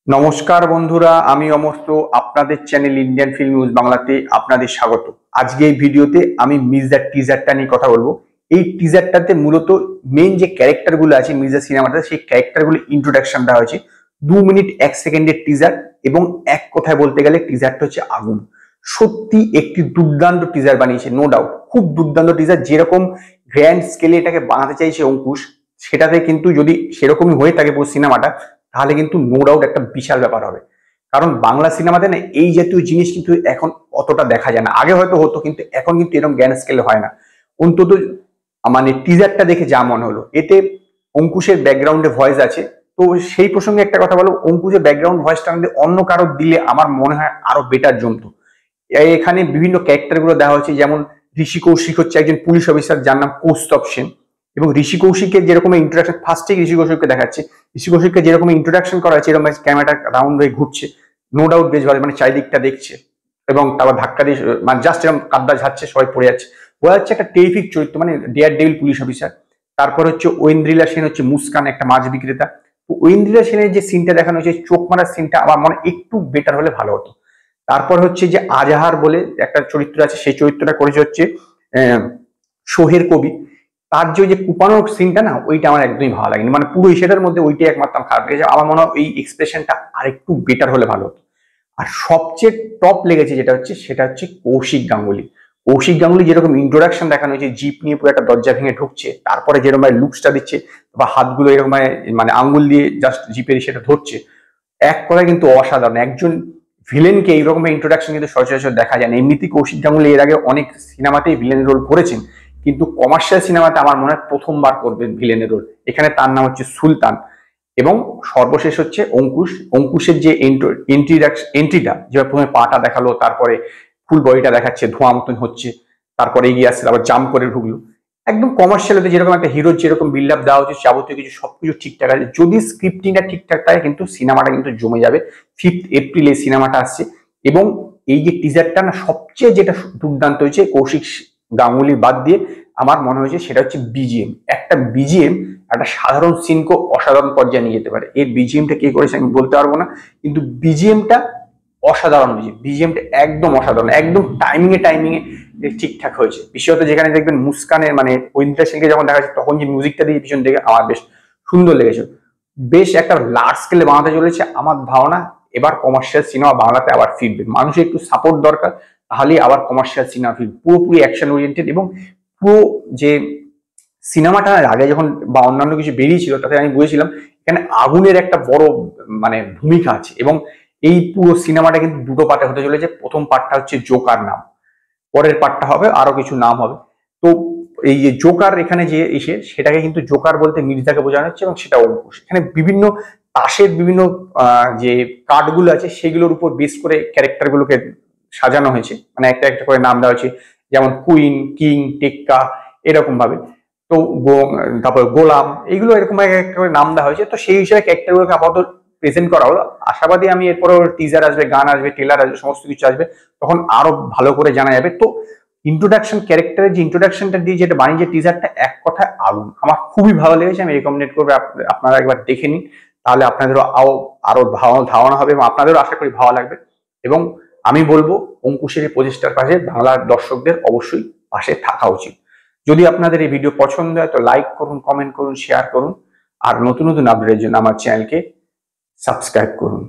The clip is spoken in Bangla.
নমস্কার বন্ধুরা, আমি অমর্ত্য। আপনাদের চ্যানেল ইন্ডিয়ান ফিল্ম নিউজ বাংলাতে আপনাদের স্বাগত। আজকে এই ভিডিওতে আমি মির্জার টিজারটা নিয়ে কথা বলবো। এই টিজারটাতে মূলত মেন যে ক্যারেক্টারগুলো আছে মির্জা সিনেমাটা, সেই ক্যারেক্টারগুলো ইন্ট্রোডাকশন দেওয়া হয়েছে। 2 মিনিট 1 সেকেন্ডের টিজার এবং এক কথায় বলতে গেলে টিজারটা হচ্ছে আগুন। সত্যি একটি দুর্দান্ত টিজার বানিয়েছে, নো ডাউট খুব দুর্দান্ত টিজার। যেরকম গ্র্যান্ড স্কেলে এটাকে বানাতে চাইছে অঙ্কুশ, সেটাতে কিন্তু যদি সেরকমই হয়ে থাকে পুরো সিনেমাটা, তাহলে কিন্তু নো ডাউট একটা বিশাল ব্যাপার হবে। কারণ বাংলা সিনেমাতে না এই জাতীয় জিনিস কিন্তু এখন অতটা দেখা যায় না। আগে হয়তো হতো, কিন্তু এখন কিন্তু এরকম জ্ঞান স্কেলে হয় না। অন্তত মানে টিজারটা দেখে যা মনে হলো, এতে অঙ্কুশের ব্যাকগ্রাউন্ডে ভয়েস আছে। তো সেই প্রসঙ্গে একটা কথা বলো, অঙ্কুশের ব্যাকগ্রাউন্ড ভয়েসটা আমাদের অন্য কারো দিলে আমার মনে হয় আরো বেটার জমতো। এখানে বিভিন্ন ক্যারেক্টার গুলো দেওয়া হয়েছে, যেমন ঋষি কৌশিক হচ্ছে একজন পুলিশ অফিসার যার নাম কৌস্তব সেন। এবং ঋষি কৌশিকের যেরকম ইন্ট্রোডাকশন, ফার্স্টে ঋষি কৌশিককে দেখাচ্ছে, ঋষি কৌশিককে যেরকম ইন্ট্রোডাকশন করা হয়েছে, এরকম ক্যামেরাটা রাউন্ড হয়ে ঘুরছে, নো ডাউট বেশ ভালো, মানে চারিদিকটা দেখছে এবং তারপর ধাক্কা দিয়ে মানে জাস্ট এরকম কাদা ঝাড়ছে, সবাই পড়ে যাচ্ছে। বোঝা যাচ্ছে একটা টেরিফিক চরিত্র, মানে ডেয়ার ডেভিল পুলিশ অফিসার। তারপর হচ্ছে ঐন্দ্রিলা সেন হচ্ছে মুস্কান, একটা মাছ বিক্রেতা। তো ঐন্দ্রিলা সেনের যে সিনটা দেখানো হয়েছে, চোখ মারার সিনটা আমার মনে একটু বেটার হলে ভালো হতো। তারপর হচ্ছে যে আজাহার বলে একটা চরিত্র আছে, সেই চরিত্রটা করেছে হচ্ছে সোহের কবি। তার যে কুপানোর সিনটা না, ওইটা আমার একদমই ভালো লাগেনি। মানে পুরো সেটার মধ্যে ওইটাই একমাত্র খারাপ লেগেছে। আমার মনে হয় এই এক্সপ্রেশনটা আরেকটু বেটার হলে ভালো হতো। আর সবচেয়ে টপ লেগেছে যেটা হচ্ছে, সেটা হচ্ছে কৌশিক গাঙ্গুলি। কৌশিক গাঙ্গুলি যেরকম ইন্ট্রোডাকশন দেখানো হয়েছে, জিপ নিয়ে পুরো একটা দরজা ভেঙে ঢুকছে, তারপরে যেরকম লুকসটা দিচ্ছে বা হাতগুলো এরকম মানে আঙ্গুল দিয়ে জাস্ট জিপের সেটা ধরছে, এক কথায় কিন্তু অসাধারণ। একজন ভিলেনকে এইরকম ইন্ট্রোডাকশন কিন্তু সচরাচর দেখা যায় না। এমনিতেই কৌশিক গাঙ্গুলি এর আগে অনেক সিনেমাতেই ভিলেন রোল করেছেন, কিন্তু কমার্শিয়াল সিনেমাতে আমার মনে হয় প্রথমবার করবেন ভিলেনের রোল। এখানে তার নাম হচ্ছে সুলতান। এবং সর্বশেষ হচ্ছে অঙ্কুশ। অঙ্কুশের যে এন্ট্রিটা, যেভাবে প্রথমে পাটা দেখালো, তারপরে ফুল বডিটা দেখাচ্ছে, ধোঁয়া মতন হচ্ছে, তারপরে এগিয়ে আসছে, আবার জাম্প করে ঢুকলো। একদম কমার্শিয়াল যেরকম একটা হিরোর যেরকম বিল্ড আপ দেওয়া হচ্ছে, যাবতীয় কিছু সবকিছু ঠিকঠাক আছে। যদি স্ক্রিপ্টিংটা ঠিকঠাক থাকে, কিন্তু সিনেমাটা কিন্তু জমে যাবে। 5th এপ্রিল এই সিনেমাটা আসছে। এবং এই যে টিজারটা না, সবচেয়ে যেটা দুর্দান্ত হয়েছে কৌশিক গাঙ্গুলি বাদ দিয়ে, আমার মনে হয়েছে সেটা হচ্ছে বিজিএম। একটা বিজিএম একটা সাধারণ সিনকে অসাধারণ পর্যায়ে নিয়ে যেতে পারে। এর বিজিএমটা কে করেছে আমি বলতে পারবো না, কিন্তু বিজিএমটা অসাধারণ হয়েছে। বিজিএমটা একদম অসাধারণ, একদম টাইমিং এ ঠিকঠাক হয়েছে। বিশেষত যেখানে দেখবেন মুস্কানের মানে ঐন্দ্রা সেনকে যখন দেখা যাচ্ছে, তখন যে মিউজিকটা দিয়ে পিছন থেকে আমার বেশ সুন্দর লেগেছে। বেশ একটা লার্জ স্কেলে বানাতে চলেছে। আমার ধারণা এবার কমার্শিয়াল সিনেমা বাংলাতে আবার ফিরবে। মানুষের একটু সাপোর্ট দরকার, তাহলেই আবার কমার্শিয়াল সিনেমা ফিরবে পুরোপুরি অ্যাকশন ওরিয়েন্টেড। এবং পুরো যে সিনেমাটা আগে যখন বা অন্যান্য কিছু বেরিয়েছিল, তাতে আমি বুঝেছিলাম এখানে আগুনের একটা বড় মানে ভূমিকা আছে। এবং এই পুরো সিনেমাটা কিন্তু দুটো পার্টে হতে চলেছে। প্রথম পার্টটা হচ্ছে জোকার নাম, পরের পার্টটা হবে আরো কিছু নাম হবে। তো এই যে জোকার এখানে যে এসে, সেটাকে কিন্তু জোকার বলতে মির্জাকে বোঝানো হচ্ছে, এবং সেটা অঙ্কুশ। এখানে বিভিন্ন তাসের বিভিন্ন যে কার্ডগুলো আছে, সেগুলোর উপর বেস করে ক্যারেক্টার গুলোকে সাজানো হয়েছে, মানে একটা একটা করে নাম দেওয়া হয়েছে, যেমন কুইন, কিং, টেক্কা, এরকম ভাবে। তো তারপর গোলাম, এইগুলো এরকম একটা করে নাম দেওয়া হয়েছে। তো সেই হিসাবে ক্যারেক্টার গুলোকে আপাতত প্রেজেন্ট করা হলো। আশাবাদী আমি এরপরে টিজার আসবে, গান আসবে, ট্রেলার আসবে, সমস্ত কিছু আসবে, তখন আরো ভালো করে জানা যাবে। তো ইন্ট্রোডাকশন, ক্যারেক্টারের যে ইন্ট্রোডাকশনটা দিয়ে যেটা বানিয়ে টিজারটা, এক কথায় আগুন। আমার খুবই ভালো লেগেছে। আমি রেকমেন্ড করবো আপনারা একবার দেখে নিন, তাহলে আপনাদেরও আরো ধারণা হবে এবং আপনাদেরও আশা করি ভালো লাগবে। এবং আমি বলবো, অঙ্কুশের এই প্রচেষ্টার পাশে বাংলার দর্শকদের অবশ্যই পাশে থাকা উচিত। যদি আপনাদের এই ভিডিও পছন্দ হয়, তো লাইক করুন, কমেন্ট করুন, শেয়ার করুন। আর নতুন নতুন আপডেটের জন্য আমার চ্যানেলকে সাবস্ক্রাইব করুন।